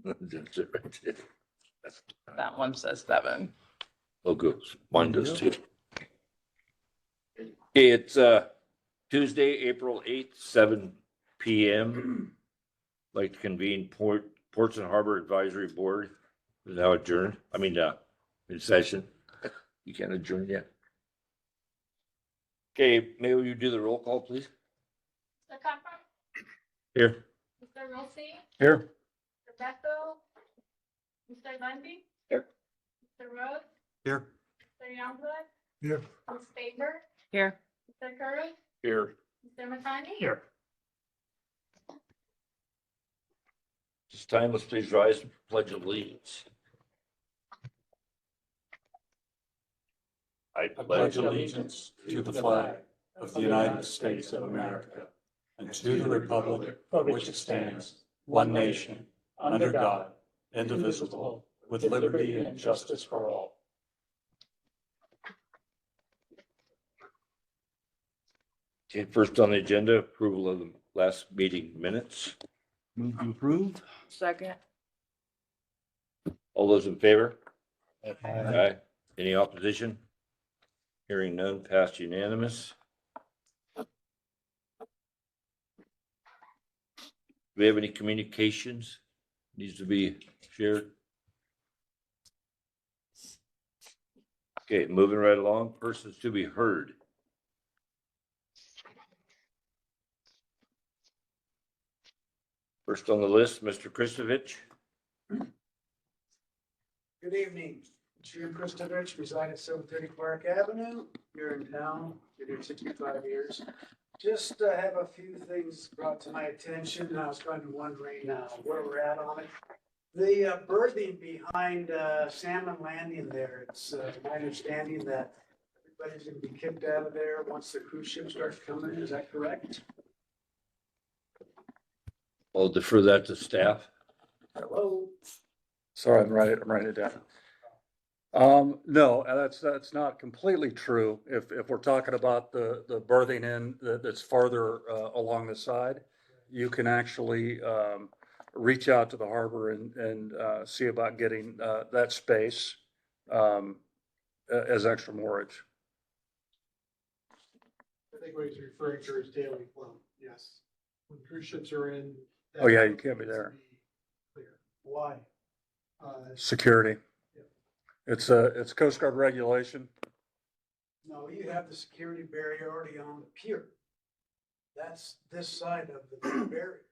That's it right there. That one says 7. Oh, good. Mine does too. Okay, it's Tuesday, April 8th, 7 p.m. Like to convene Ports and Harbor Advisory Board is now adjourned. I mean, in session. You can't adjourn yet. Okay, maybe you do the roll call, please. Mr. Cochran, Here. Mr. Rossi, Here. Mr. Bethel, Mr. Lundy. Here. Mr. Rhodes, Here. Mr. Youngblood, Here. Ms. Faber, Here. Mr. Curry, Here. Mr. McCartney. Here. This time, let's please rise and pledge allegiance. I I pledge allegiance to the flag of the United States of America and to the republic for which it stands, one nation, under God, indivisible, with liberty and justice for all. Okay, first on the agenda, approval of the last meeting minutes. Move to approve. Second. All those in favor? Aye. Any opposition? Hearing none, passed unanimous. Do we have any communications needs to be shared? Okay, moving right along, persons to be heard. First on the list, Mr. Kristovich. Good evening, Jim Kristovich, reside at 730 Park Avenue, here in town, been here 65 years. Just have a few things brought to my attention, and I was kind of wondering where we're at on it. The berthing behind Salmon Landing there, it's my understanding that everybody's gonna be kicked out of there once the cruise ship starts coming, is that correct? I'll defer that to staff. Hello? Sorry, I'm writing it down. No, that's not completely true. If we're talking about the berthing in that's farther along the side, you can actually reach out to the harbor and see about getting that space as extra moorage. I think what he's referring to is daily flow, yes. When cruise ships are in. Oh, yeah, you can't be there. Clear. Why? Security. It's Coast Guard regulation. No, you have the security barrier already on the pier. That's this side of the barrier.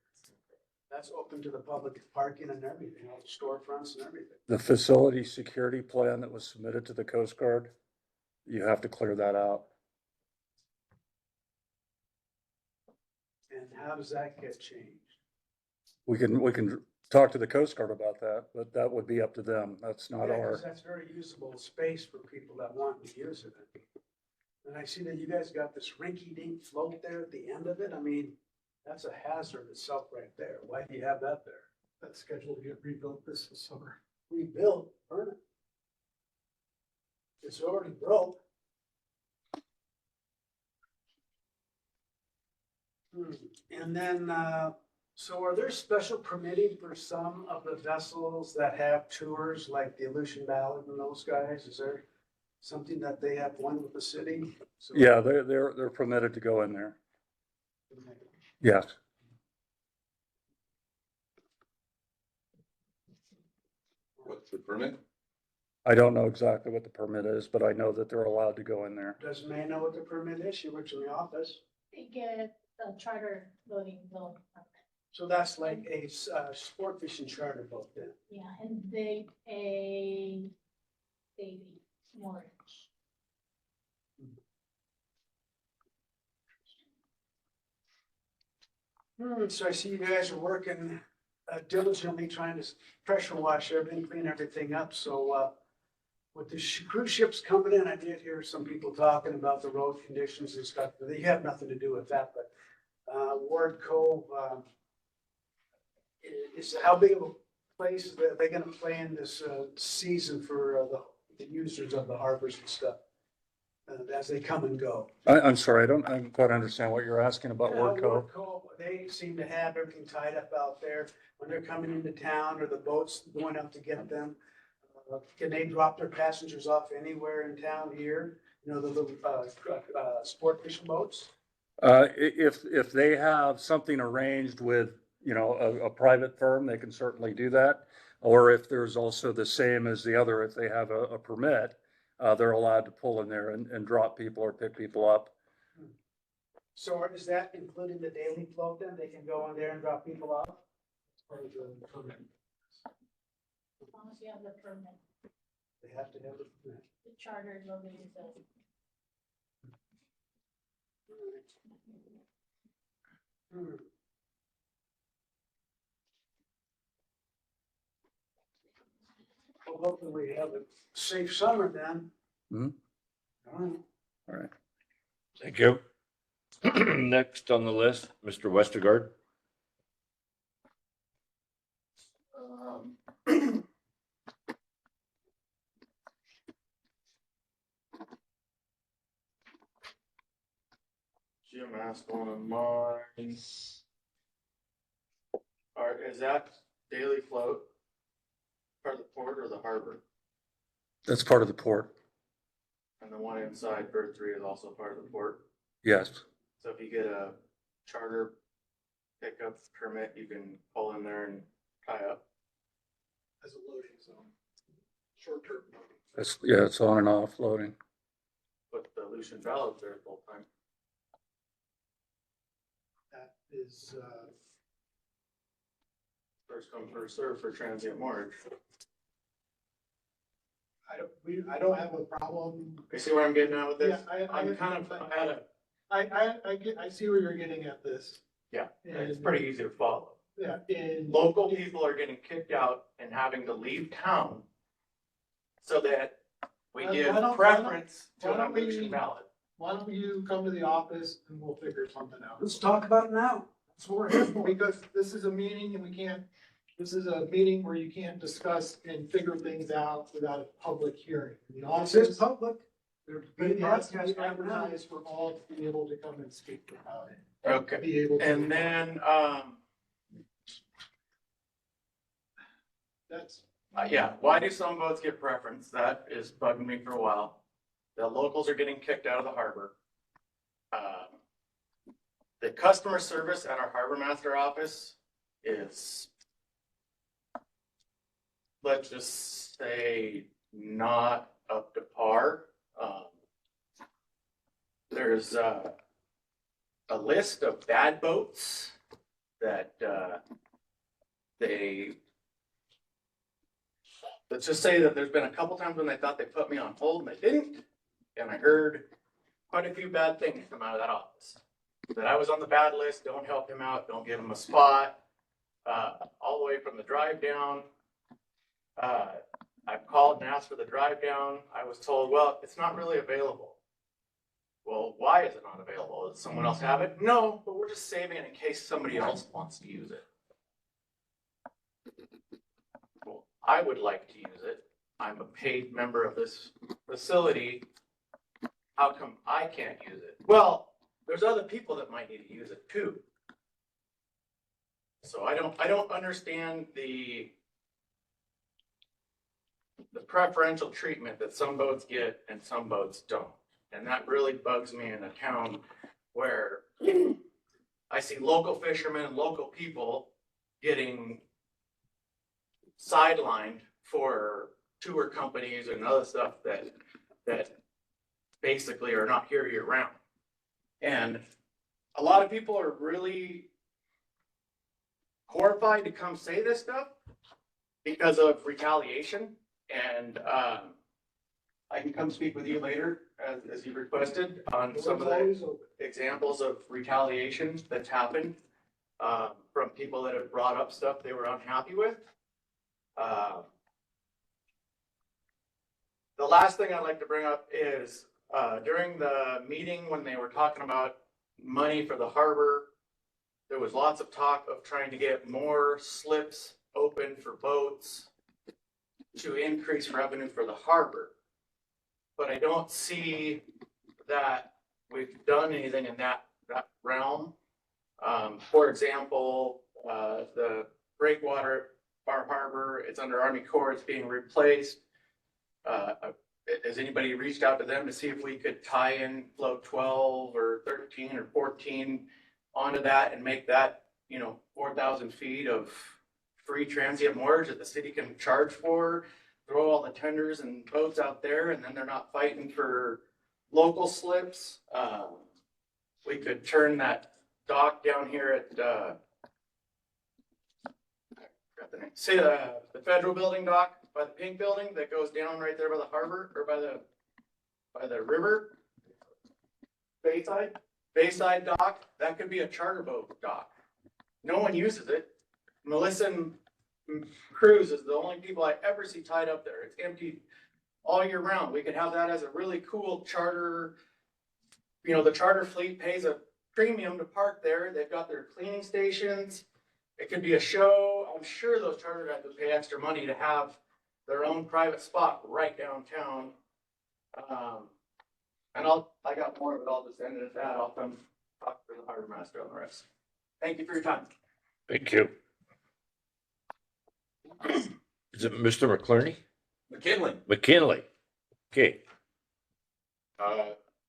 That's open to the public parking and everything, all the storefronts and everything. The facility security plan that was submitted to the Coast Guard, you have to clear that out. And how does that get changed? We can talk to the Coast Guard about that, but that would be up to them. That's not Yeah, our. 'cause that's very usable space for people that want to use it. And I see that you guys got this rinky-dink float there at the end of it. I mean, that's a hazard itself right there. Why do you have that there? That's scheduled to get rebuilt this summer. Rebuilt, burn it. It's already broke. And then, so are there special permitting for some of the vessels that have tours like the Aleutian Ballad and those guys? Is there something that they have one with the city? So- Yeah, they're permitted to go in there. Yes. What's the permit? I don't know exactly what the permit is, but I know that they're allowed to go in there. Does May know what the permit is? She works in the office. They get the charter loading zone. So that's like a sport fishing charter boat then. Yeah, and they pay daily mortgage. So I see you guys are working diligently trying to pressure wash everything, clean everything up. So with the cruise ships coming in, I did hear some people talking about the road conditions and stuff. They have nothing to do with that, but Ward Cove, is how big of a place are they gonna play in this season for the users of the harbors and stuff? as they come and go. I'm sorry, I don't quite understand what you're asking about Ward Cove. They seem to have everything tied up out there when they're coming into town or the boats going out to get them. Can they drop their passengers off anywhere in town here? You know, the little, sport fishing boats? If they have something arranged with, you know, a private firm, they can certainly do that. Or if there's also the same as the other, if they have a permit, they're allowed to pull in there and drop people or pick people up. So is that including the daily float then? They can go in there and drop people off? Part of the permit. As long as you have the permit, They have to have the permit. the charter loading zone. Hmm. Well, hopefully we have a safe summer then. Mhm. All right. All right. Thank you. Next on the list, Mr. Westergaard. Jim asked one of mine. Is that daily float part of the port or the harbor? That's part of the port. And the one inside Bird 3 is also part of the port. Yes. So if you get a charter pickup permit, you can pull in there and tie up. As a loading zone. Short-term loading. It's on and off loading. But the Lucian Valid's there full time. That is, First come, first serve for transient mortgage. I don't have a problem. You see where I'm getting at with this? Yeah, I'm kind of at a, I see where you're getting at this. yeah, it's And- pretty easy to follow. Yeah, and. Local people are getting kicked out and having to leave town so that we Why give don't- preference why to an don't we- Lucian Valid. Why don't you come to the office and we'll figure something out? Let's talk about it now. That's what we're here for. Because this is a meeting and this is a meeting where you can't discuss and figure things out without a public hearing. The This is office, public. They're being it has to broadcast be right now. advertised for all to be able to come and speak about it. Okay. Be able to. And then, That's, yeah, why do some boats get preference? That is bugging me for a while. The locals are getting kicked out of the harbor. The customer service at our harbor master office is, let's just say, not up to par. There's a list of bad boats that let's just say that there's been a couple times when they thought they put me on hold and they didn't. And I heard quite a few bad things come out of that office. That I was on the bad list, don't help him out, don't give him a spot, all the way from the drive down. I called and asked for the drive down. I was told, well, it's not really available. Well, why is it not available? Does someone else have it? No, but we're just saving it in case somebody else wants to use it. Well, I would like to use it. I'm a paid member of this facility. How come I can't use it? Well, there's other people that might need to use it too. So I don't understand the preferential treatment that some boats get and some boats don't. And that really bugs me in a town where I see local fishermen and local people getting sidelined for tour companies and other stuff that basically are not here year round. And a lot of people are really horrified to come say this stuff because of retaliation. And I can come speak with you later, as you requested, on some of the always open. examples of retaliation that's happened from people that have brought up stuff they were unhappy with. The last thing I'd like to bring up is during the meeting when they were talking about money for the harbor, there was lots of talk of trying to get more slips open for boats to increase revenue for the harbor. But I don't see that we've done anything in that realm. For example, the breakwater Bar Harbor, it's under Army Corps, it's being replaced. Has anybody reached out to them to see if we could tie in flow 12 or 13 or 14 onto that and make that, 4,000 feet of free transient moorage that the city can charge for? Throw all the tenders and boats out there, and then they're not fighting for local slips. We could turn that dock down here at, say, the federal building dock by the pink building that goes down right there by the harbor, or by the river. Bayside dock, that could be a charter boat dock. No one uses it. Melissa and Cruz is the only people I ever see tied up there. It's empty all year round. We could have that as a really cool charter. The charter fleet pays a premium to park there. They've got their cleaning stations. It could be a show. I'm sure those charter guys would pay extra money to have their own private spot right downtown. And I got more, but I'll just end it at that. I'll come talk to the harbor master on the rest. Thank you for your time. Thank you. Is it Mr. McClerney? McKinley. McKinley. Okay,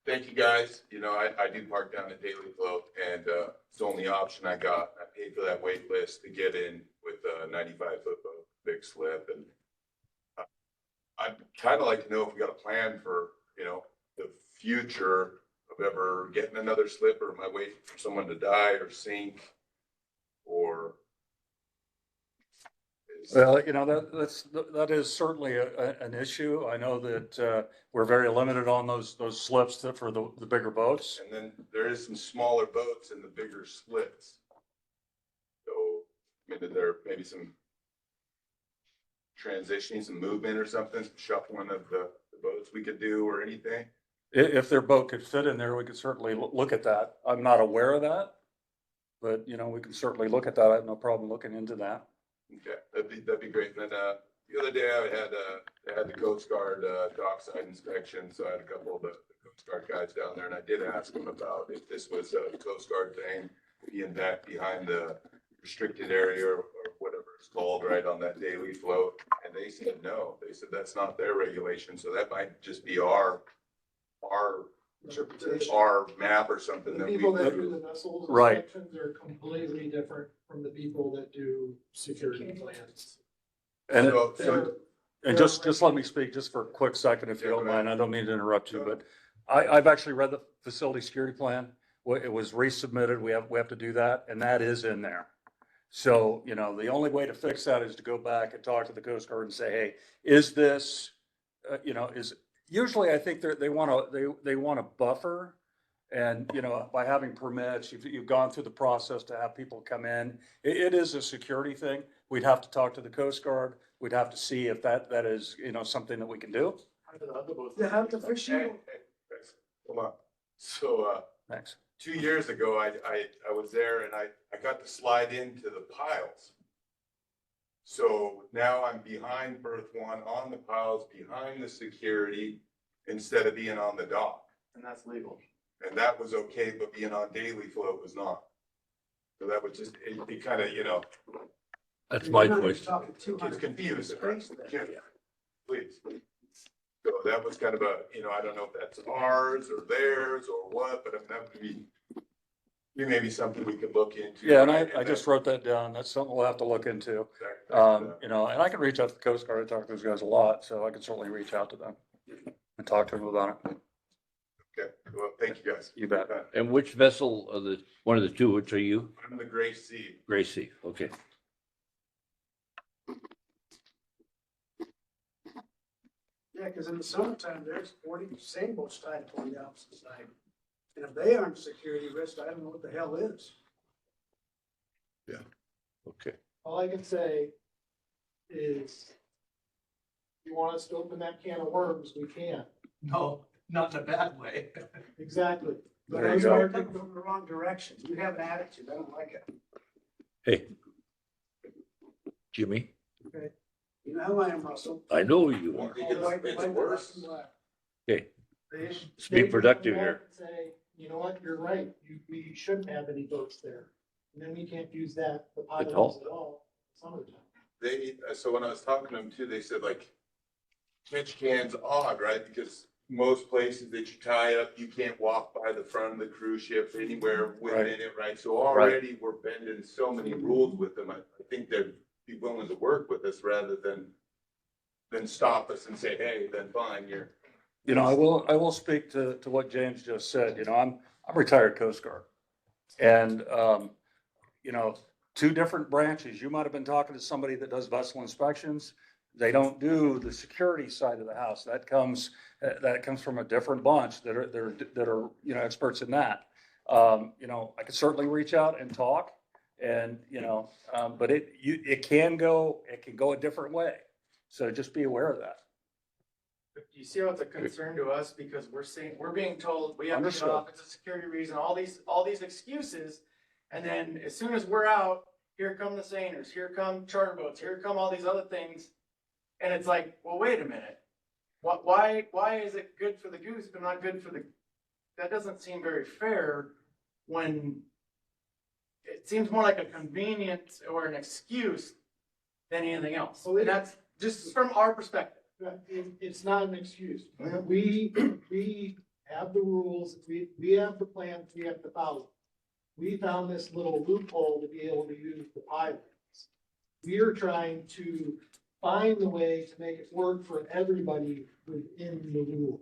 Thank you, guys. I do park down at Daily Float, and it's the only option I got. I paid for that wait list to get in with a 95-foot boat, big slip, and I'd kind of like to know if we got a plan for, the future of ever getting another slip, or am I waiting for someone to die or sink, or Well, that is certainly an issue. I know that, we're very limited on those slips for the bigger boats. And then there is some smaller boats in the bigger splits. So, is there maybe some transitioning, some movement or something, some shuffling of the boats we could do or anything? If their boat could fit in there, we could certainly look at that. I'm not aware of that. But, we can certainly look at that. I have no problem looking into that. Okay, that'd be great. And then, the other day I had the Coast Guard, dockside inspection, so I had a couple of the Coast Guard guys down there, and I did ask them about if this was a Coast Guard thing, being back behind the restricted area or whatever it's called, right, on that daily float. And they said no. They said that's not their regulation, so that might just be our Interpretation. our map or something The that we people that do do. the vessels Right. inspections are completely different from the people that do security plans. And, So, and just let me speak just for a quick second, if you Yeah, don't go ahead. mind. I don't mean to interrupt you, but I've actually read the facility security plan. It was resubmitted. We have to do that, and that is in there. So, the only way to fix that is to go back and talk to the Coast Guard and say, hey, is this, usually I think they want a buffer. And, by having permits, you've gone through the process to have people come in. It is a security thing. We'd have to talk to the Coast Guard. We'd have to see if that is, something that we can do. How do the other boats- They have to fish hey, you. guys, hold on. So, Thanks. 2 years ago, I was there and I got to slide into the piles. So now I'm behind berth one on the piles, behind the security, instead of being on the dock. And that's legal. And that was okay, but being on daily float was not. So that was just, it kind of, that's my You're not even question. talking 200 It's confusing, feet of space there. Yeah. Please. So that was kind of a, I don't know if that's ours or theirs or what, but that would be maybe something we could look into. Yeah, and right? I just wrote that down. That's something we'll have to look into. And I can reach out to the Coast Guard. I talk to those guys a lot, so I can certainly reach out to them and talk to them about it. Okay, well, thank you guys. You bet. And which vessel one of the two, which are you? I'm the Gray Sea. Gracie, okay. Yeah, because in the summertime, there's 40 sailboats tied up on the opposite side. And if they aren't security risk, I don't know what the hell is. Okay. All I can say is, if you want us to open that can of worms, we can. No, not in a bad way. Exactly. But There I you was go. going in the wrong direction. You have an attitude. I don't like it. Hey. Jimmy, You know who I am, Russell. I know you are. It's worse. Okay, They should- Let's be they could productive come back here. and Say, you know what, you're right, we shouldn't have any boats there. And then we can't use that, the pilings all. at all, summertime. They, so when I was talking to them too, they said like, Ketchikan's odd, right? Because most places that you tie up, you can't walk by the front of the cruise ship anywhere within it, right? So already we're bending so many rules with them. I think they'd be willing to work with us rather than stop us and say, hey, then fine, you're. You know, I will speak to what James just said. You know, I'm retired Coast Guard. And, you know, two different branches. You might have been talking to somebody that does vessel inspections. They don't do the security side of the house. That comes from a different bunch that are, you know, experts in that. You know, I could certainly reach out and talk and, you know, but it can go a different way. So just be aware of that. But you see how it's a concern to us because we're being told we have to get Understood. off, it's a security reason, all these excuses. And then as soon as we're out, here come the seiners, here come charter boats, here come all these other things. And it's like, well, wait a minute. Why is it good for the goose but not good for the, that doesn't seem very fair when it seems more like a convenience or an excuse than anything else. Well, And that's just from our perspective. It's not an excuse. We have the rules, we have the plans, we have to follow. We found this little loophole to be able to use the pilings. We are trying to find the way to make it work for everybody within the rules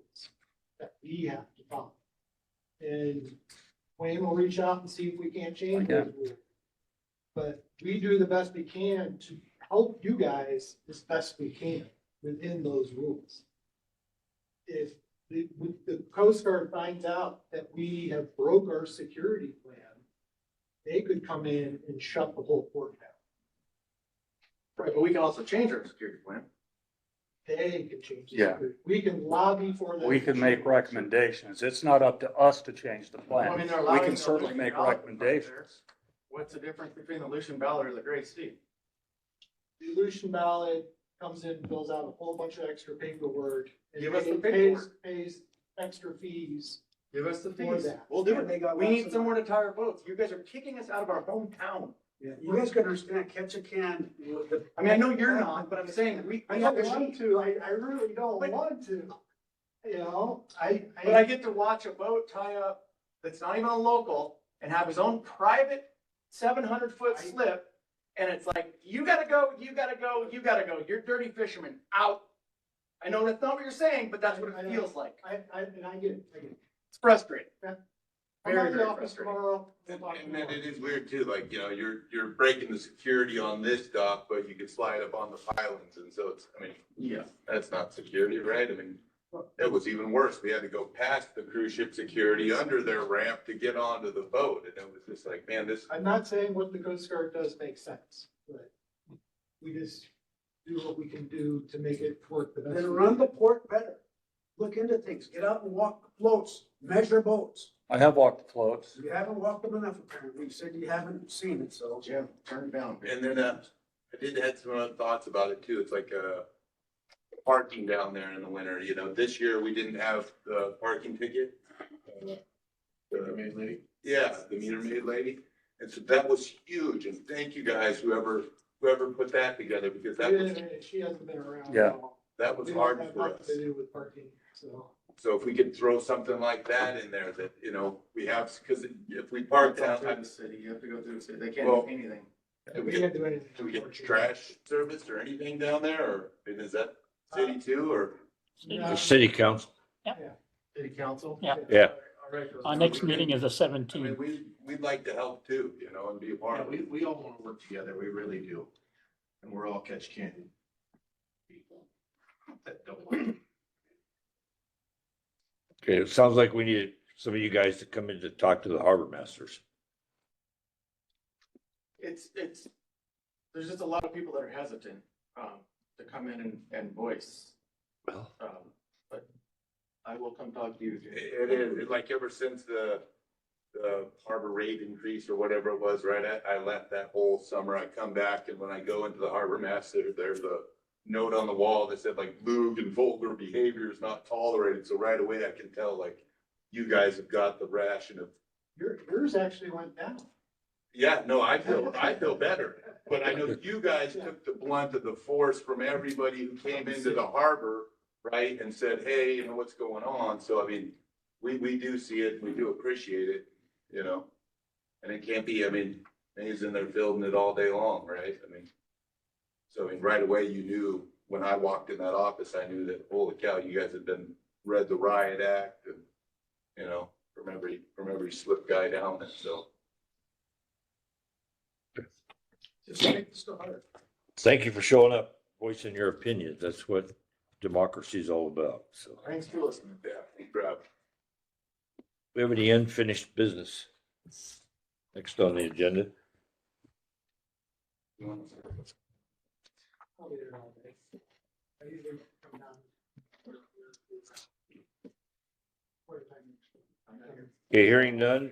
that we have to follow. And Wayne will reach out and see if we can't change those rules. But we do the best we can to help you guys as best we can within those rules. If the Coast Guard finds out that we have broke our security plan, they could come in and shut the whole port down. Right, but we can also change our security plan. They can change. the Yeah. security. We can lobby for them. We to can make change. recommendations. It's not up to us to change the Well, I plan. mean, they're We allowing can the certainly Lucian make Ballard recommendations. What's the difference between the Lucian Ballard or the Great Sea? The Lucian ballot comes in, fills out a whole bunch of extra paperwork. And Give us the pays extra fees. Give us the For fees. that. We'll do They it. got We lots need of- somewhere to tie our boats. You guys are kicking us out of our hometown. Yeah, you guys can understand Ketchikan. I mean, I know you're not, but I'm saying I don't want to, I really don't want to. You know, But I get to watch a boat tie up that's not even a local and have his own private 700-foot slip. And it's like, you gotta go, you gotta go, you gotta go. You're dirty fisherman, out. I know that's not what you're saying, but that's what I it know. feels like. and I get it. It's frustrating. I'm Very, at the very office frustrating. tomorrow. We'll And talk and then tomorrow. it is weird too, like, you know, you're breaking the security on this dock, but you can slide up on the pilings, and so it's, I mean, Yeah. that's not security, right? I mean, it was even worse. We had to go past the cruise ship security under their ramp to get onto the boat, and it was just like, man, this. I'm not saying what the Coast Guard does make sense, but we just do what we can do to make it work the best. Then we run the can. port better. Look into things. Get out and walk the floats, measure boats. I have walked the floats. You haven't walked them enough apparently. You said you haven't seen it, so. Jim, turn it down. And then, I did have some other thoughts about it too. It's like, parking down there in the winter, you know, this year we didn't have the parking ticket. Yeah, the meter maid lady. And so that was huge. And thank you guys, whoever put that together, because She hasn't been around. Yeah. at all. that was We don't hard have for nothing us. To do with parking, so. So if we could throw something like that in there that, you know, we have, because if we park It's all down, through the city. You have to go through the city. They can't Well- do anything. do we can't get, do anything. do we get trash service or anything down there, or is that city too, or? The city council. City council? Yeah. Yeah. All right. Our next meeting is the I mean, 17th. we'd like to help too, you know, and be a part Yeah, of it. we all want to work together, we really do. And we're all Ketchikan people that don't want. Okay, it sounds like we need some of you guys to come in to talk to the harbor masters. It's, there's just a lot of people that are hesitant, to come in and voice, Well, but I will come talk to you. It is, like ever since the harbor rate increase or whatever it was, right? I left that whole summer. I come back and when I go into the harbor master, there's note on the wall that said like lewd and vulgar behavior is not tolerated. So right away I can tell like you guys have got the ration of, Yours actually went down. yeah, no, I feel better. But I know you guys took the blunt of the force from everybody who came into the harbor, right? And said, hey, you know, what's going on? So I mean, we do see it, we do appreciate it, you know? And it can't be, I mean, he's in there building it all day long, right? I mean, so I mean, right away you knew, when I walked in that office, I knew that, holy cow, you guys had read the riot act and, you know, from every slip guy down there, so. Just make the start. Thank you for showing up, voicing your opinions. That's what democracy is all about, so. Thanks for listening. Yeah, thank you. We have any unfinished business? Next on the agenda. I'll be there all day. I usually come down. Okay, hearing none.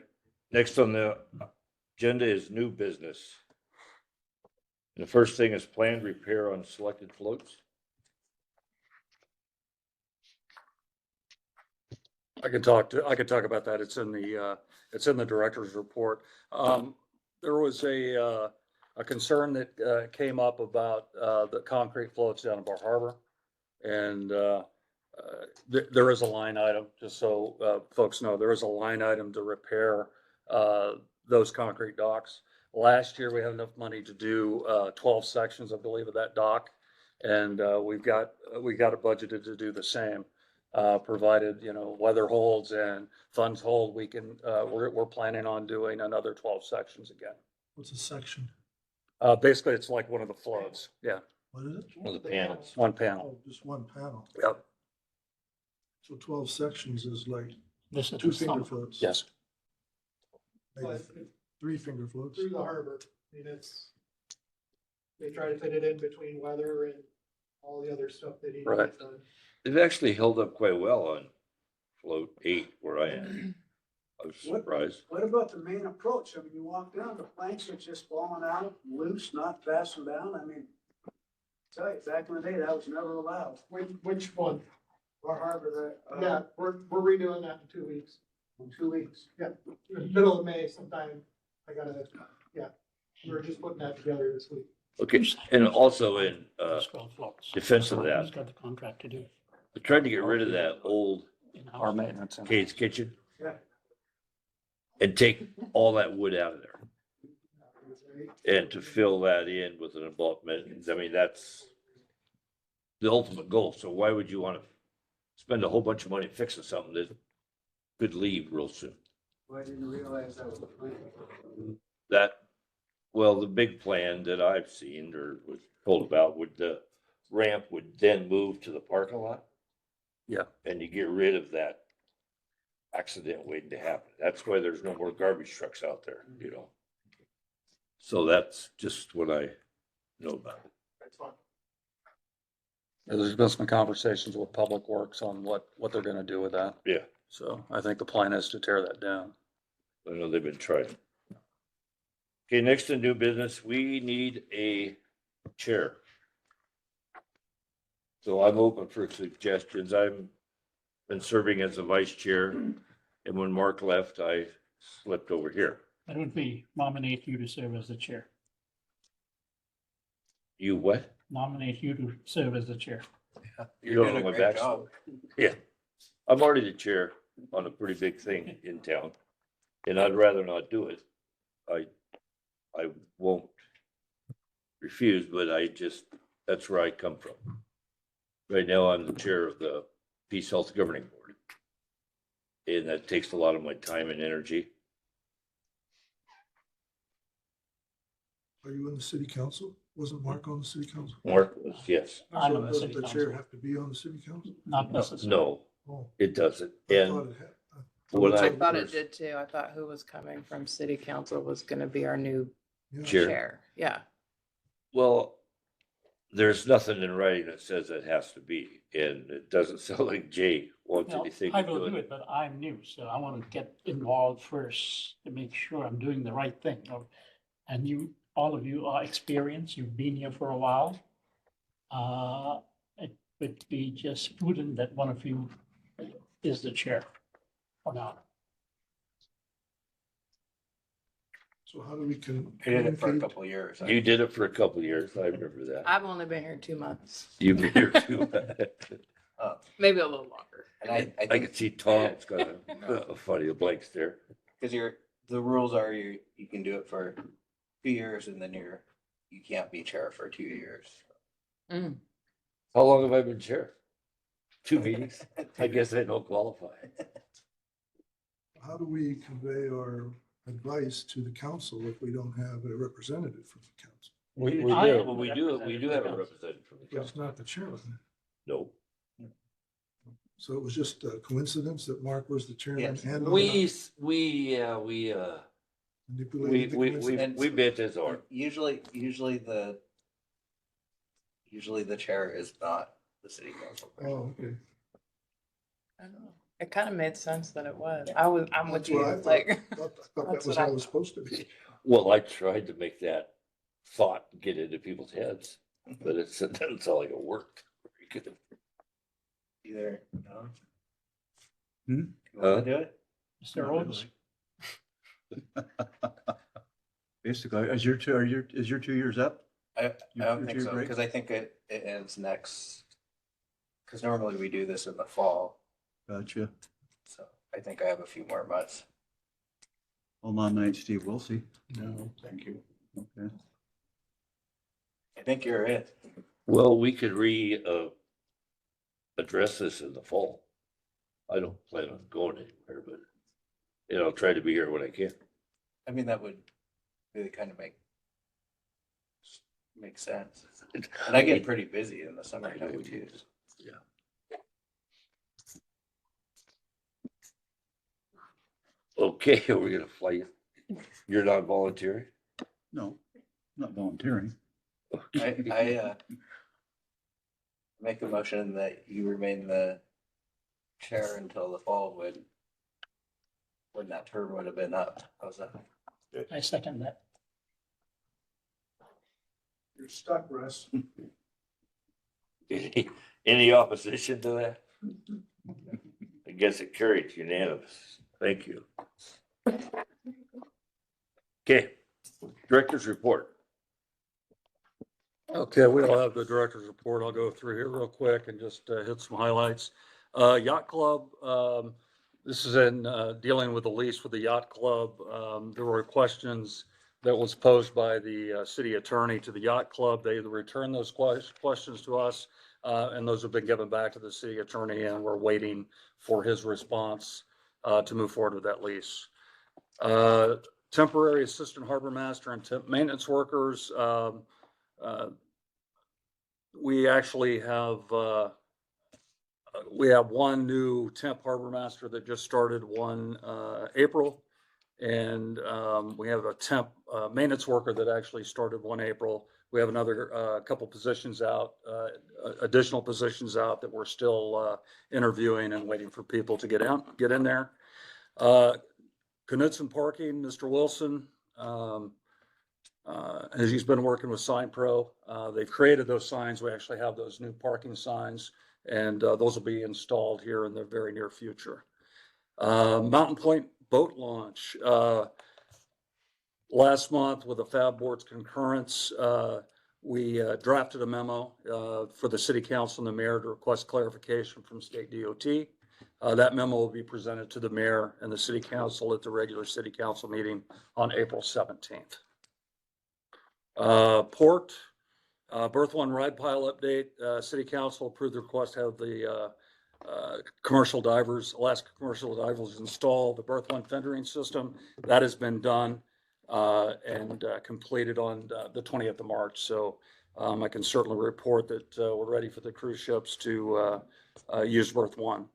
Next on the agenda is new business. And the first thing is planned repair on selected floats. I can talk about that. It's in the director's report. There was a concern that came up about the concrete floats down in Bar Harbor. And there is a line item, just so folks know, there is a line item to repair those concrete docks. Last year, we had enough money to do 12 sections, I believe, of that dock. And we got it budgeted to do the same. Provided, you know, weather holds and funds hold, we can, we're planning on doing another 12 sections again. What's a section? Basically, it's like one of the floats. Yeah, What is it? One of the panels. one panel. Oh, just one panel. Yep. So 12 sections is like This is two the finger summer. floats. Yes. Maybe 3 finger floats. Through the harbor, I mean, they try to fit it in between weather and all the other stuff that he Right. needs done. They've actually held up quite well on float 8 where I am. I was surprised. What about the main approach? I mean, you walk down, the planks are just falling out, loose, not fastened down. I mean, tell you, back in the day, that was never allowed. Which one? Bar Harbor, Yeah, we're redoing that in 2 weeks. in 2 weeks. Yeah, middle of May sometime. We were just putting that together this week. Okay, and also in Scroll floats. defense of that, Who's got the contract to do? I tried to get rid of that old in-house? Our maintenance. center. Kate's Kitchen Yeah. and take all that wood out of there. And to fill that in with an abutment, I mean, that's the ultimate goal. So why would you want to spend a whole bunch of money fixing something that could leave real soon? Well, I didn't realize that was the plan. That, well, the big plan that I've seen or was told about would the ramp would then move to the parking lot. Yeah. And you get rid of that accident waiting to happen. That's why there's no more garbage trucks out there, you know? So that's just what I know about it. That's fine. There's been some conversations with Public Works on what they're gonna do with that. Yeah. So I think the plan is to tear that down. I know they've been trying. Okay, next to new business, we need a chair. So I'm open for suggestions. I'm been serving as the vice chair. And when Mark left, I slipped over here. That would be nominate you to serve as the chair. You what? Nominate you to serve as the chair. You're doing my back. Yeah, I'm already the chair on a pretty big thing in town, and I'd rather not do it. I won't refuse, but that's where I come from. Right now, I'm the chair of the Peace Health Governing Board. And that takes a lot of my time and energy. Are you on the city council? Wasn't Mark on the city council? Mark was, yes. I'm So on the doesn't city the chair council. have to be on the city council? Not necessarily. No, Oh, it doesn't. I And thought it had. when I I thought it first- did too. I thought who was coming from city council was gonna be our new Yeah. Chair. chair. Yeah. Well, there's nothing in writing that says it has to be, and it doesn't sound like Jay wants Well, anything I to will do do it. it, but I'm new, so I want to get involved first to make sure I'm doing the right thing. And you, all of you are experienced, you've been here for a while. It would be just prudent that one of you is the chair or not. So how do we I did it for a communicate? couple of years. You did it for a couple of years. I remember that. I've only been here 2 months, You've been here too. maybe a little longer. And I I think, can see Tom's got a funny blank stare. because the rules are you can do it for 2 years and then you can't be chair for 2 years. Mm. How long have I been chair? 2 meetings? I guess I don't qualify. How do we convey our advice to the council if we don't have a representative from the council? We I do, am well, we do have a representative from the But it's council. not the chairman. No, So it was just a coincidence that Mark was the chairman Yes. and. we Manipulated the coincidence. we bit his arm. Usually the chair is not the city council person. Oh, okay. I don't know. It kind of made sense that it was. I'm with That's you. what I It's thought. like, I thought that That's was what I how it was supposed to be. Well, I tried to make that thought get into people's heads, but it doesn't sound like it worked. very good. Either, no? Hmm? You want to do it? Mr. Rhodes? Basically, is your 2 years up? I don't Your think so, break? because I think it ends next, because normally we do this in the fall, Gotcha. so I think I have a few more months. I'll nominate Steve Wilsey. No, thank you. Okay. I think you're it. Well, we could address this in the fall. I don't plan on going anywhere, but I'll try to be here when I can. I mean, that would really kind of make sense. And I get pretty busy in the summertime too. Yeah. Okay, we're gonna fly you. You're not volunteering? No, not volunteering. I make a motion that you remain the chair until the fall when that term would have been up. How's that? I second that. You're stuck, Russ. Any opposition to that? I guess it carried unanimous. Thank you. Okay, director's report. Okay, we don't have the director's report. I'll go through here real quick and just hit some highlights. Yacht Club, this is in dealing with the lease with the Yacht Club. There were questions that was posed by the city attorney to the Yacht Club. They returned those questions to us, and those have been given back to the city attorney, and we're waiting for his response to move forward with that lease. Temporary assistant harbor master and temp maintenance workers. We actually have one new temp harbor master that just started April. And we have a temp maintenance worker that actually started April. We have another couple positions out, additional positions out that we're still interviewing and waiting for people to get in there. Knutson Parking, Mr. Wilson, as he's been working with Sign Pro, they've created those signs. We actually have those new parking signs, and those will be installed here in the very near future. Mountain Point boat launch. Last month with the Fab Board's concurrence, we drafted a memo for the city council and the mayor to request clarification from state DOT. That memo will be presented to the mayor and the city council at the regular city council meeting on April 17th. Port, Berth 1 ride pile update. City council approved the request to have the Alaska commercial divers install the Berth 1 fendering system. That has been done and completed on the 20th of March. So I can certainly report that we're ready for the cruise ships to use Berth 1.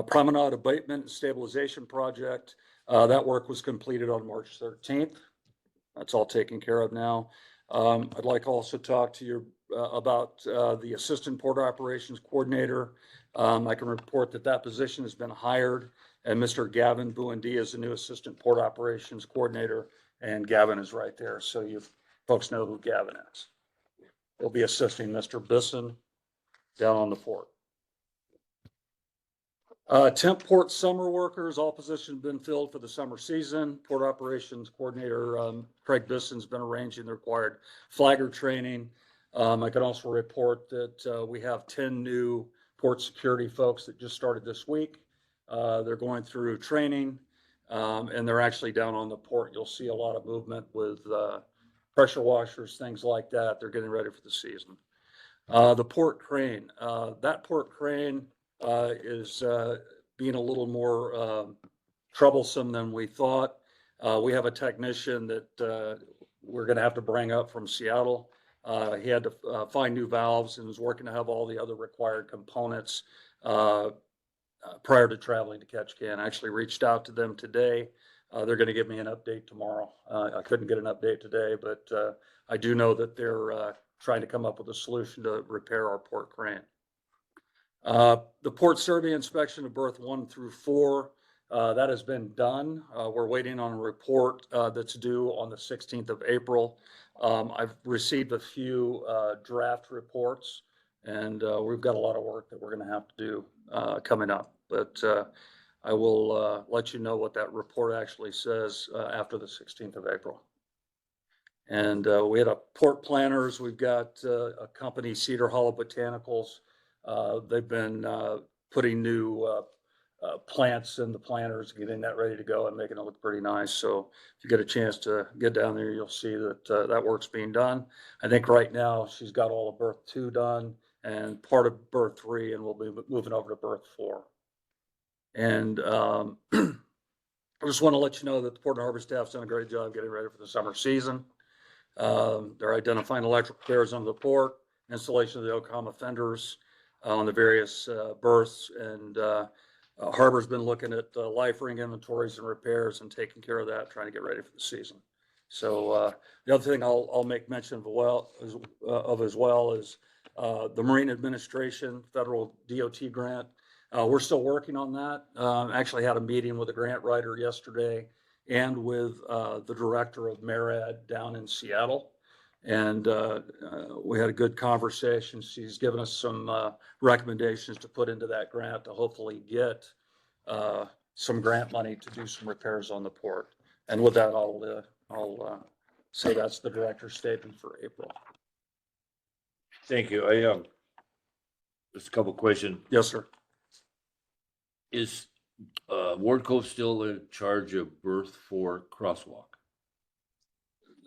Promenade abatement and stabilization project. That work was completed on March 13th. That's all taken care of now. I'd like also to talk to you about the assistant port operations coordinator. I can report that position has been hired, and Mr. Gavin Buendia is the new assistant port operations coordinator, and Gavin is right there. So you folks know who Gavin is. He'll be assisting Mr. Bisson down on the port. Temp port summer workers, all positions have been filled for the summer season. Port operations coordinator, Craig Bisson's been arranging the required flagger training. I can also report that, we have 10 new port security folks that just started this week. They're going through training, and they're actually down on the port. You'll see a lot of movement with, pressure washers, things like that. They're getting ready for the season. The port crane, that port crane, is being a little more troublesome than we thought. We have a technician that we're going to have to bring up from Seattle. He had to find new valves and was working to have all the other required components prior to traveling to Ketchikan. I actually reached out to them today. They're going to give me an update tomorrow. I couldn't get an update today, but I do know that they're trying to come up with a solution to repair our port crane. The port survey inspection of berth 1 through 4, that has been done. We're waiting on a report that's due on the 16th of April. I've received a few draft reports, and we've got a lot of work that we're going to have to do coming up. But I will let you know what that report actually says after the 16th of April. And we had a port planners. We've got a company, Cedar Hollow Botanicals. They've been putting new plants in the planters, getting that ready to go and making it look pretty nice. So if you get a chance to get down there, you'll see that that work's being done. I think right now she's got all of berth 2 done and part of berth 3, and we'll be moving over to berth 4. And I just want to let you know that the Port and Harbor staff's done a great job getting ready for the summer season. They're identifying electrical repairs on the port, installation of the Oklahoma fenders on the various berths, and Harbor's been looking at life ring inventories and repairs and taking care of that, trying to get ready for the season. So the other thing I'll make mention of as well is the Marine Administration Federal DOT grant. We're still working on that. Actually had a meeting with a grant writer yesterday and with the director of MARAD down in Seattle. And we had a good conversation. She's given us some recommendations to put into that grant to hopefully get some grant money to do some repairs on the port. And with that, I'll say that's the director's statement for April. Thank you. I just a couple questions. Yes, sir. Is Ward Cove still in charge of berth 4 crosswalk?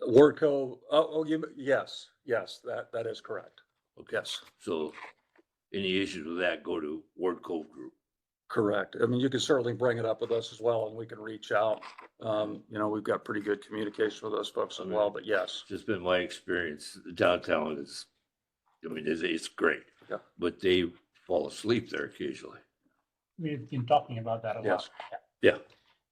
Ward Cove, yes, that is correct. Okay. Yes, So any issues with that go to Ward Cove Group? correct. I mean, you can certainly bring it up with us as well, and we can reach out. You know, we've got pretty good communication with those folks as well, but yes. It's just been my experience. Downtown is, I mean, it's great. Yeah. But they fall asleep there occasionally. We've been talking about that a lot. Yes. Yeah.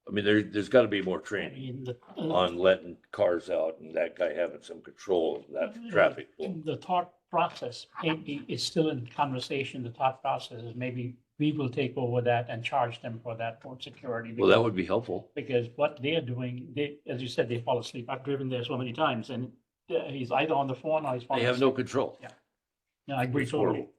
I mean, there's got to be more I training mean, on letting cars out and that guy having some control of that traffic flow. the thought process is still in conversation. The thought process is maybe we will take over that and charge them for that port security. Well, that would be helpful. Because what they're doing, as you said, they fall asleep. I've driven there so many times, and he's either on the phone or he's falling They have asleep. no control. Yeah. No, I agree It's totally. horrible.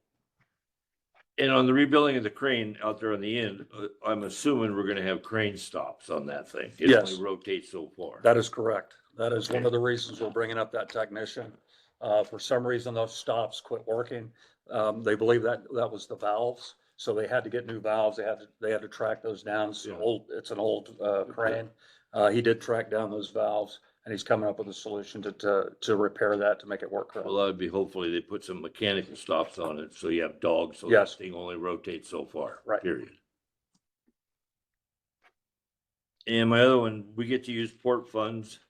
And on the rebuilding of the crane out there on the end, I'm assuming we're gonna have crane stops on that thing. It Yes. only rotates so far. That is correct. That is one of the reasons we're bringing up that technician. For some reason, those stops quit working. They believe that was the valves, so they had to get new valves. They had to track those down. It's Yeah. it's an old crane. He did track down those valves, and he's coming up with a solution to repair that, to make it work correctly. Well, that'd be hopefully they put some mechanical stops on it, so you have dogs, so that Yes. thing only rotates so far. Right. Period. And my other one, we get to use port funds,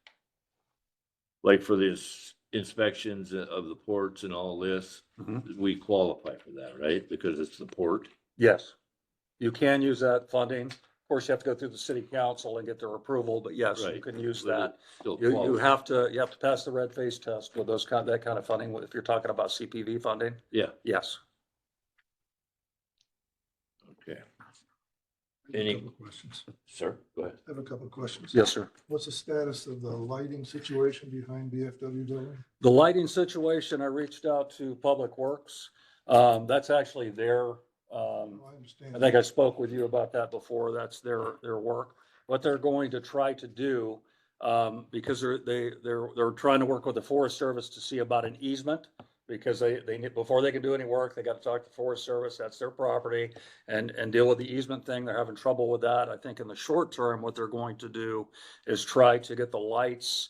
like for this inspections of the ports and all this. Mhm. We qualify for that, right? Because it's the port. Yes, you can use that funding. Of course, you have to go through the city council and get their approval, but yes, you Right. can use But that. it still You qualifies. have to pass the red face test with that kind of funding, if you're talking about CPV funding. Yeah, Yes. okay. I have a Any- couple of questions. Sir, go ahead. I have a couple of questions. Yes, sir. What's the status of the lighting situation behind BFW building? The lighting situation, I reached out to Public Works. That's actually their, I understand. I think I spoke with you about that before. That's their work. What they're going to try to do, because they're trying to work with the Forest Service to see about an easement. Because they need, before they can do any work, they got to talk to the Forest Service, that's their property, and deal with the easement thing. They're having trouble with that. I think in the short term, what they're going to do is try to get the lights,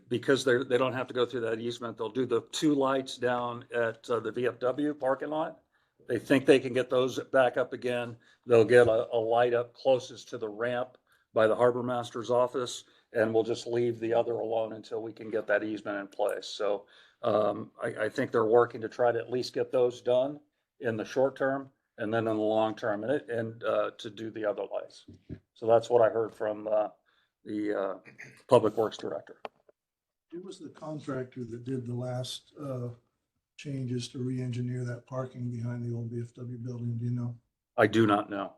because they don't have to go through that easement. They'll do the 2 lights down at the VFW parking lot. They think they can get those back up again. They'll get a light up closest to the ramp by the harbor master's office, and we'll just leave the other alone until we can get that easement in place. So I think they're working to try to at least get those done in the short term, and then in the long term, and to do the other lights. So that's what I heard from the Public Works Director. Who was the contractor that did the last changes to re-engineer that parking behind the old VFW building? Do you know? I do not know.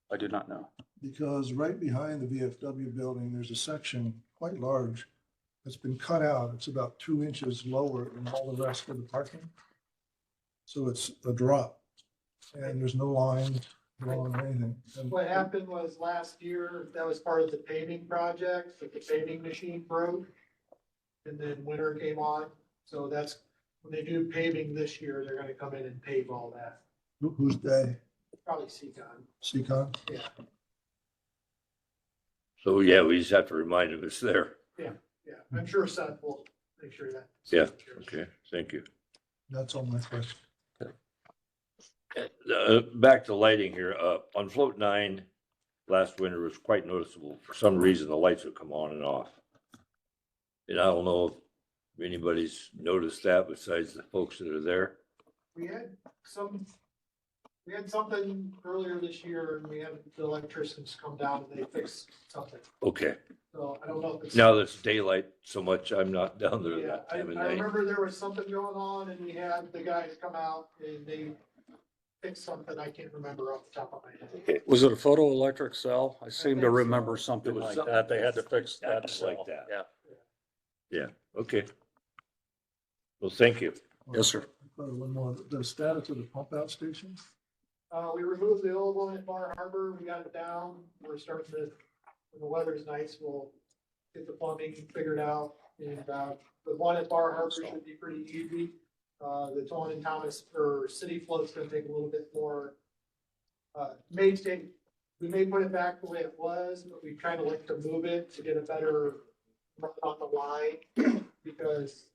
I do not know. Because right behind the VFW building, there's a section quite large that's been cut out. It's about 2 inches lower than all the rest of the parking. So it's a drop, and there's no line drawn or anything. And What happened was last year, that was part of the paving project, but the paving machine broke. And then winter came on, so that's, when they do paving this year, they're gonna come in and pave all that, Who's they? probably Seacon. Seacon? Yeah, So, yeah, we just have to remind them it's there. yeah, I'm sure Seth will make sure that. Yeah, okay, thank you. That's all my questions. Back to lighting here, on float 9, last winter was quite noticeable. For some reason, the lights would come on and off. And I don't know if anybody's noticed that besides the folks that are there. We had something earlier this year, and we had the electricians come down and they fixed something, Okay, so I don't know if it's. now that it's daylight so much, I'm not down there Yeah, that I time of night. remember there was something going on and we had the guys come out and they fixed something, I can't remember off the top of my head. Was it a photoelectric cell? I seem to think so. remember something It was like something that. They had to fix that acted like cell. that. Yeah. Yeah, okay. Well, thank you. Yes, sir. One more, the status of the pump out station? We removed the old one at Bar Harbor, we got it down, we're starting to, when the weather's nice, we'll get the plumbing figured out, and, the one at Bar Harbor should be pretty easy. The one in Thomas, or City Float's gonna take a little bit more, we may put it back the way it was, but we kind of like to move it to get a better run on the line, because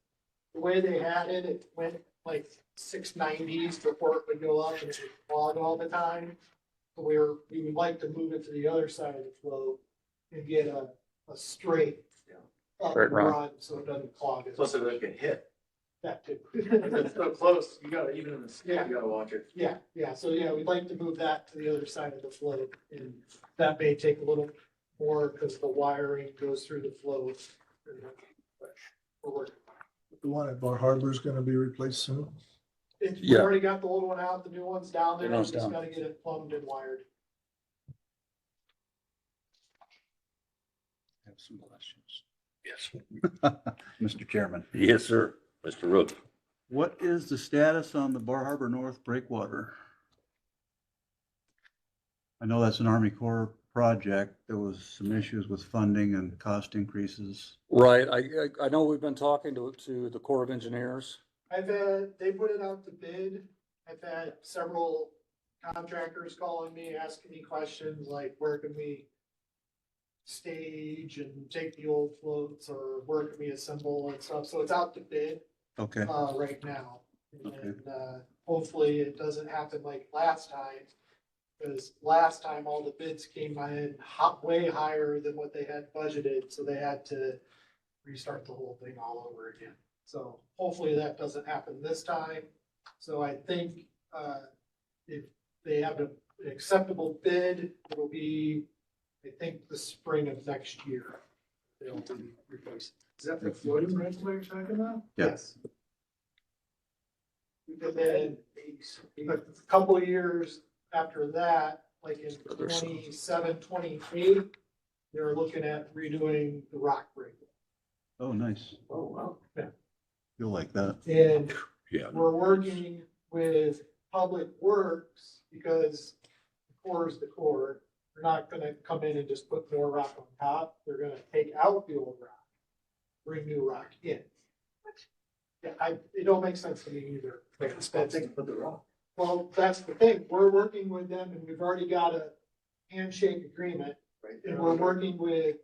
the way they had it, it went like 690s before it would go up and it would clog all the time. So we would like to move it to the other side of the flow and get a straight up Straight and run. run, so it doesn't clog it. Plus it doesn't get hit. That too. If it's so close, you gotta, even in the snow, you gotta watch it. Yeah, so yeah, we'd like to move that to the other side of the float, and that may take a little more because the wiring goes through the float. But we're working. The one at Bar Harbor is gonna be replaced soon? We Yeah. already got the old one out, the new one's down there, The we new one's just down. gotta get it plumbed and wired. I have some questions. Yes. Mr. Chairman, Yes, sir. Mr. Rook. what is the status on the Bar Harbor North breakwater? I know that's an Army Corps project. There was some issues with funding and cost increases. Right. I know we've been talking to the Corps of Engineers. They put it out to bid. I've had several contractors calling me, asking me questions like, where can we stage and take the old floats, or where can we assemble and stuff, so it's out to bid, Okay, right now. And, hopefully it doesn't happen like last time, because last time all the bids came in way higher than what they had budgeted, so they had to restart the whole thing all over again. So hopefully that doesn't happen this time. So I think, if they have an acceptable bid, it'll be, I think, the spring of next year. They'll be replaced. Is that the floating rental you're talking about? Yeah. Yes. And then a couple of years after that, like in 27, 28, they're looking at redoing the rock break. Oh, nice. Oh, wow. Yeah. Feel like that. And Yeah. we're working with Public Works because the core is the core. They're not gonna come in and just put more rock on top. They're gonna take out the old rock, bring new rock in. Yeah, it don't make sense to me either. Well, that's the thing. We're working with them and we've already got a handshake agreement. And we're working with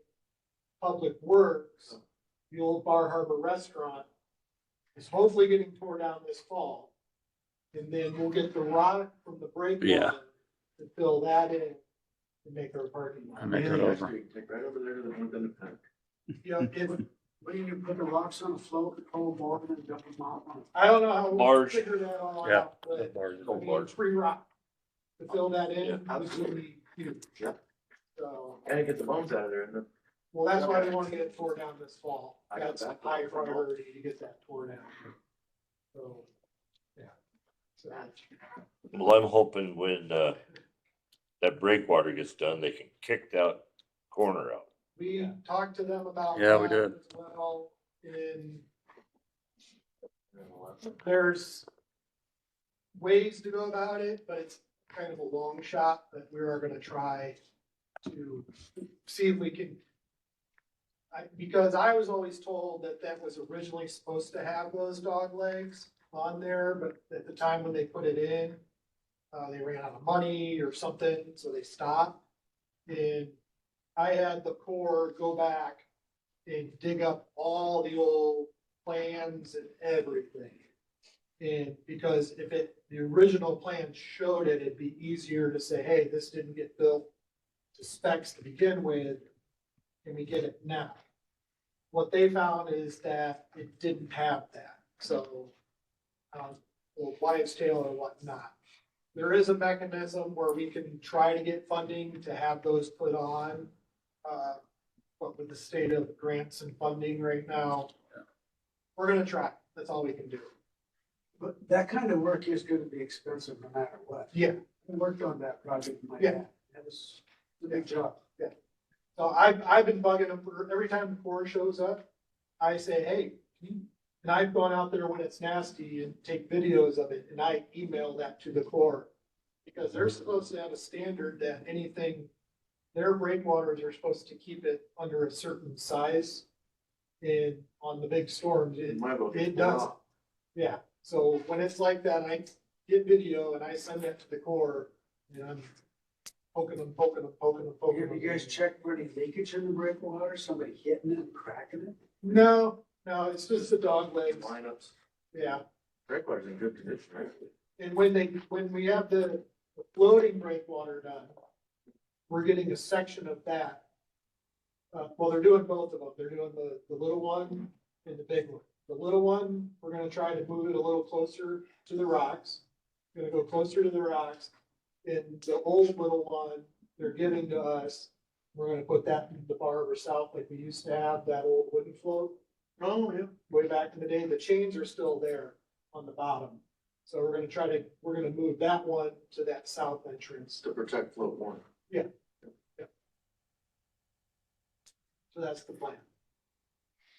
Public Works, the old Bar Harbor restaurant is hopefully getting torn down this fall. And then we'll get the rock from the breakwater Yeah. to fill that in and make our parking lot. And make it over. Right over there to the one Yeah, when you put the rocks on a float, the cold water and dump them out. I don't know how we'll Large. figure that all Yeah. out, but I mean, Large. free rock to fill that in, Yeah. is gonna be huge. Yeah. So, Gotta get the bones out of there, and well, that's why we wanna get it tore down this fall. I got That's a that. high priority to get that tore down. So, yeah. So, Well, I'm hoping when, that breakwater gets done, they can kick that corner out. we talked to them about. Yeah, we that did. as well, and there's ways to go about it, but it's kind of a long shot, but we are gonna try to see if we can. Because I was always told that that was originally supposed to have those dog legs on there, but at the time when they put it in, they ran out of money or something, so they stopped. And I had the Corps go back and dig up all the old plans and everything. And because if the original plan showed it, it'd be easier to say, hey, this didn't get built to specs to begin with. Can we get it now? What they found is that it didn't have that, so, or Wyatt's tail or whatnot. There is a mechanism where we can try to get funding to have those put on. But with the state of grants and funding right now, we're gonna try. That's all we can do. But that kind of work is gonna be expensive no matter what. Yeah. I worked on that project in my Yeah. dad. That was a big job. So I've been bugging them for, every time the Corps shows up, I say, hey, and I've gone out there when it's nasty and take videos of it, and I email that to the Corps. Because they're supposed to have a standard that anything, their breakwaters are supposed to keep it under a certain size. And on the big storms, it does. Yeah, so when it's like that, I get video and I send that to the Corps, and I'm poking them. You guys check for any leakage in the breakwater, somebody hitting it and cracking it? No, it's just the dog legs, lineups. yeah. Breakwater's in good condition, right? And when we have the floating breakwater done, we're getting a section of that. Well, they're doing both of them. They're doing the little one and the big one. The little one, we're gonna try to move it a little closer to the rocks. Gonna go closer to the rocks. And the old little one, they're giving to us. We're gonna put that in the Bar Harbor South like we used to have, that old wooden float. Oh, yeah. Way back in the day, the chains are still there on the bottom. So we're gonna move that one to that south entrance. To protect float one. So that's the plan.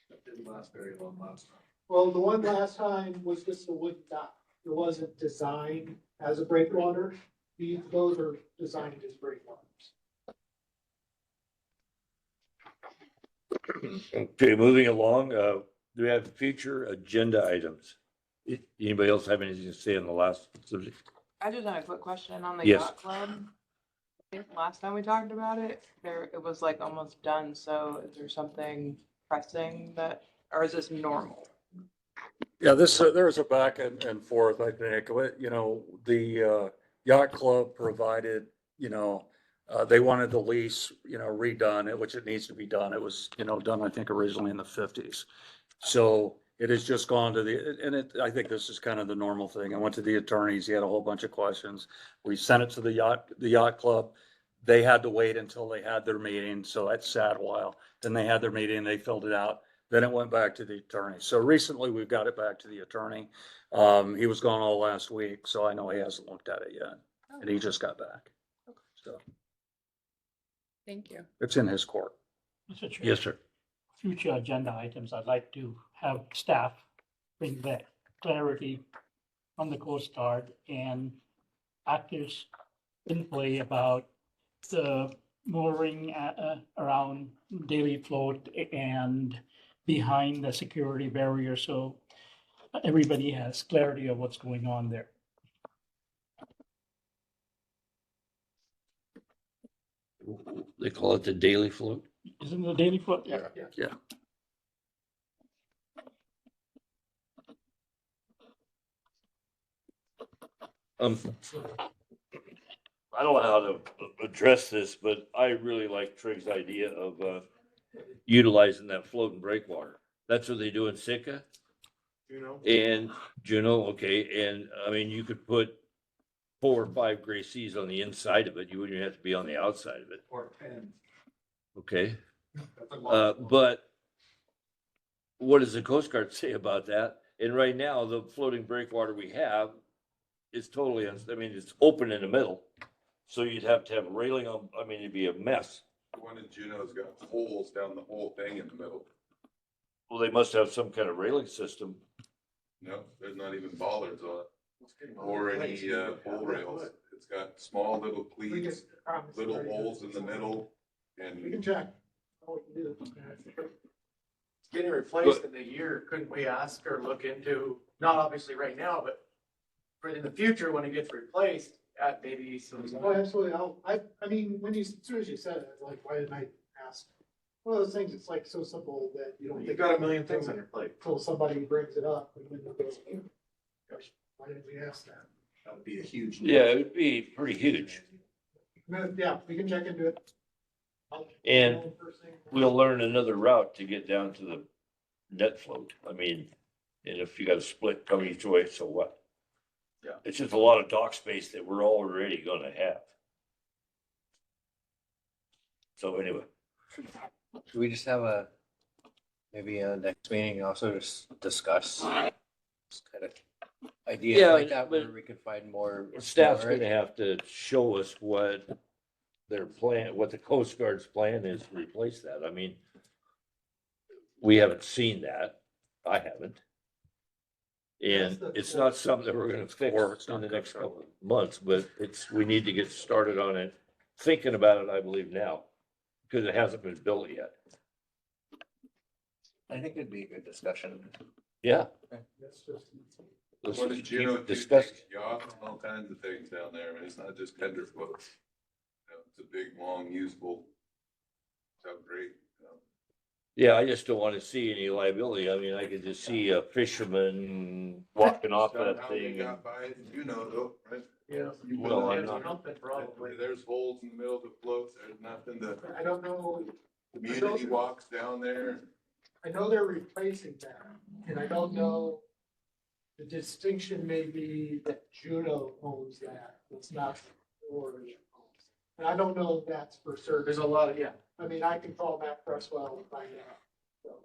That didn't last very long last time. Well, the one last time was just a wooden dock. It wasn't designed as a breakwater. Those are designed as breakwaters. Okay, moving along, do we have future agenda items? Anybody else have anything to say on the last subject? I just had a quick question on the Yes. yacht club. I think last time we talked about it, it was like almost done, so is there something pressing that, or is this normal? Yeah, there was a back and forth, I think. You know, the yacht club provided, they wanted the lease, redone, which it needs to be done. It was, done, I think, originally in the 50s. So it has just gone to I think this is kind of the normal thing. I went to the attorneys. He had a whole bunch of questions. We sent it to the yacht club. They had to wait until they had their meeting. So that sat a while. Then they had their meeting, they filled it out. Then it went back to the attorney. So recently we've got it back to the attorney. He was gone all last week, so I know he hasn't looked at it yet. And he just got back. So Thank you. it's in his court. Mr. Chair. Yes, sir. Future agenda items, I'd like to have staff bring back clarity on the Coast Guard and actors in play about the mooring around daily float and behind the security barrier, so everybody has clarity of what's going on there. They call it the daily float. Isn't the daily float? Yeah. I don't know how to address this, but I really like Trig's idea of, utilizing that float and breakwater. That's what they do in Sitka and Juneau, okay, and I mean, you could put 4 or 5 gray seas on the inside of it, you wouldn't have to be on the outside of it, Or 10. okay? That's a lot. But what does the Coast Guard say about that? And right now, the floating breakwater we have is totally, I mean, it's open in the middle. So you'd have to have a railing on, I mean, it'd be a mess. The one in Juneau's got holes down the whole thing in the middle. Well, they must have some kind of railing system. No, there's not even bollards on it, or any, pole rails. It's got small little cleats, little holes in the middle, We can and check. Oh, we can do. It's getting replaced in a year. Couldn't we ask or look into, not obviously right now, but for in the future, when it gets replaced, at maybe some. Oh, absolutely. I mean, as soon as you said it, like, why didn't I ask? One of those things, it's like so simple that you don't. You've got a million things on your plate. Until somebody brings it up. And then it goes, gosh, why didn't we ask that? That would be a huge. Yeah, it would be pretty huge. Yeah, we can check into it. And we'll learn another route to get down to the net float. I mean, and if you got a split come each way, so what? Yeah. It's just a lot of dock space that we're already gonna have. So anyway, Should we just have a, maybe a next meeting also just discuss just kind of ideas Yeah, like that where but we could find more. staff's more- gonna have to show us what their plan, what the Coast Guard's plan is to replace that. I mean, we haven't seen that. I haven't. And it's not something that we're gonna fix in the next couple of months, but we need to get started on it, thinking about it, I believe now, because it hasn't been built yet. I think it'd be a good discussion. Yeah. That's just. Let's what is just Juneau keep do? discussing. Yachts and all kinds of things down there. I mean, it's not just tender floats. You know, it's a big, long, usable. So great. You know. Yeah, I just don't wanna see any liability. I mean, I could just see a fisherman walking off that How they thing and, got by it, you know, though, right? Yeah. You Well, put it I'm in, not- Something probably. there's holes in the middle of the floats. There's nothing to, I don't know. community walks down there. I know they're replacing that, and I don't know. The distinction may be that Juneau owns that, it's not Florida that owns. And I don't know if that's for certain. There's a lot of, yeah. I mean, I can call Matt Cresswell and find out. So,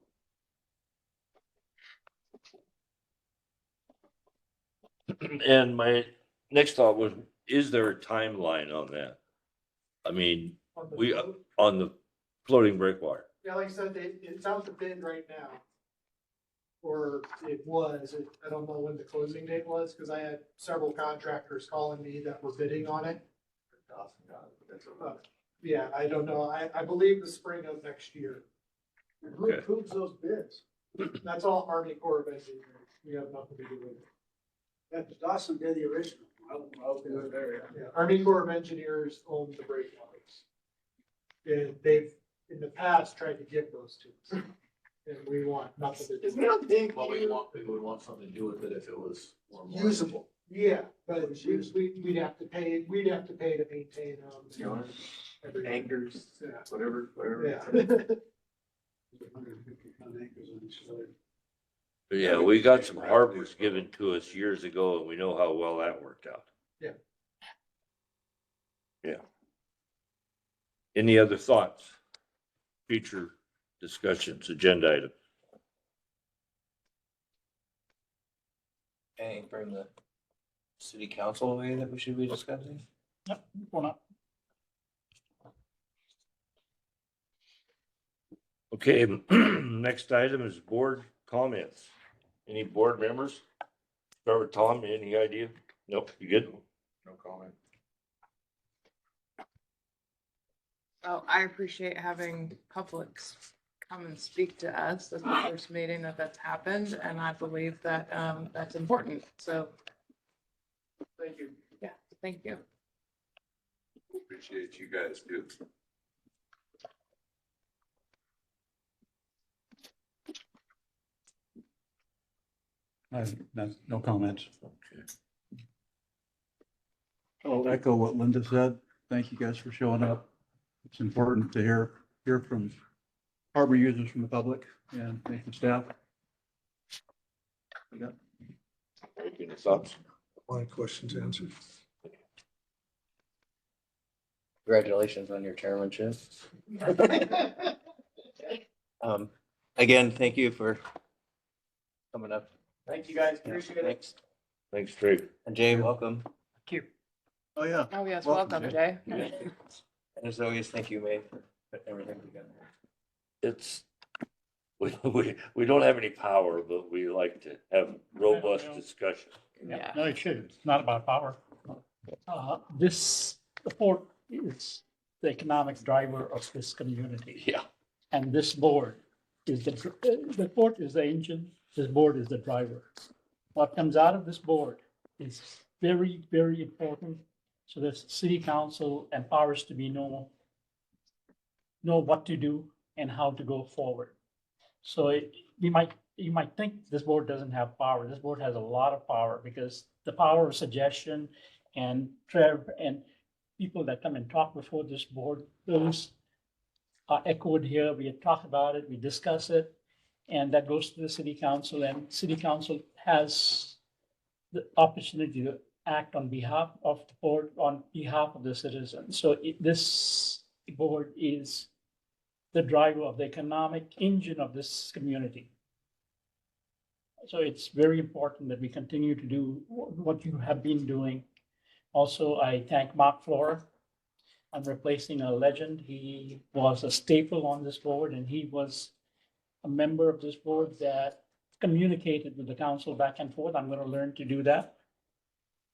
and my next thought was, is there a timeline on that? I mean, on the we, float, on the floating breakwater. yeah, like I said, it's out to bid right now. Or it was, I don't know when the closing date was, because I had several contractors calling me that were bidding on it. Yeah, I don't know, I believe the spring of next year. Who approves those bids? That's all Army Corps of Engineers, we have nothing to do with it. That Dawson did the original. I'll do it there. Yeah, Army Corps of Engineers own the breakwaters. And they've, in the past, tried to give those to us. And we want nothing to do Isn't with it. that a big? Well, we would want something to do with it if it was. Usable. Yeah, but we'd have to pay to maintain them. You know, everything. Anchors, Yeah. whatever. Yeah. But yeah, we got some harbors given to us years ago and we know how well that worked out. Yeah. Yeah. Any other thoughts? Future discussions, agenda item? Anything from the city council way that we should be discussing? Yep, we're not. Okay, next item is board comments. Any board members? Start with Tom, any idea? Nope, you good? No comment. Oh, I appreciate having publics come and speak to us. That's the first meeting that's happened, and I believe that, that's important. So, Thank you. yeah, thank you. Appreciate you guys too. No comments. Okay. I'll echo what Linda said. Thank you guys for showing up. It's important to hear from harbor users from the public, and thank you, staff. Any thoughts? My question's answered. Congratulations on your chairmanship. Again, thank you for coming up. Thank you guys, appreciate it. Thanks. Thanks, Trey. And Jay, welcome. Oh, yeah. Oh, yes, Welcome, welcome, Jay. And as always, thank you, May, for putting everything together. It's, we don't have any power, but we like to have robust discussion. Yeah. No, it should. It's not about power. The port is the economic driver of this community. Yeah. And this board is the port is the engine, this board is the driver. What comes out of this board is very, very important. So the city council empowers to be know what to do and how to go forward. So you might think this board doesn't have power. This board has a lot of power because the power of suggestion and Trev and people that come and talk before this board, those are echoed here. We had talked about it, we discuss it, and that goes to the city council, and city council has the opportunity to act on behalf of the board, on behalf of the citizens. So this board is the driver of the economic engine of this community. So it's very important that we continue to do what you have been doing. Also, I thank Mark Flora. I'm replacing a legend. He was a staple on this board, and he was a member of this board that communicated with the council back and forth. I'm going to learn to do that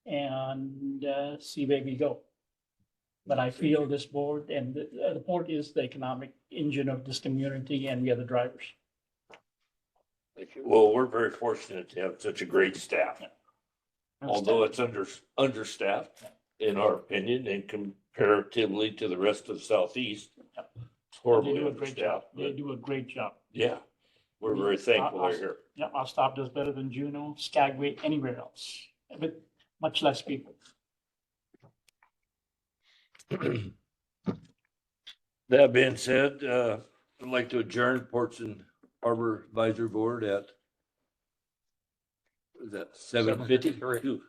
and see where we go. But I feel this board and the port is the economic engine of this community, and we are the drivers. Well, we're very fortunate to have such a great staff, although it's understaffed, in our opinion, and comparatively to the rest of the southeast. It's horribly They do a great job. understaffed. They But do a great job. yeah, we're very thankful they're here. Yeah, our staff does better than Juneau, Skagway, anywhere else, with much less people. That being said, I'd like to adjourn Ports and Harbor Advisory Board at, what is that, 7:52?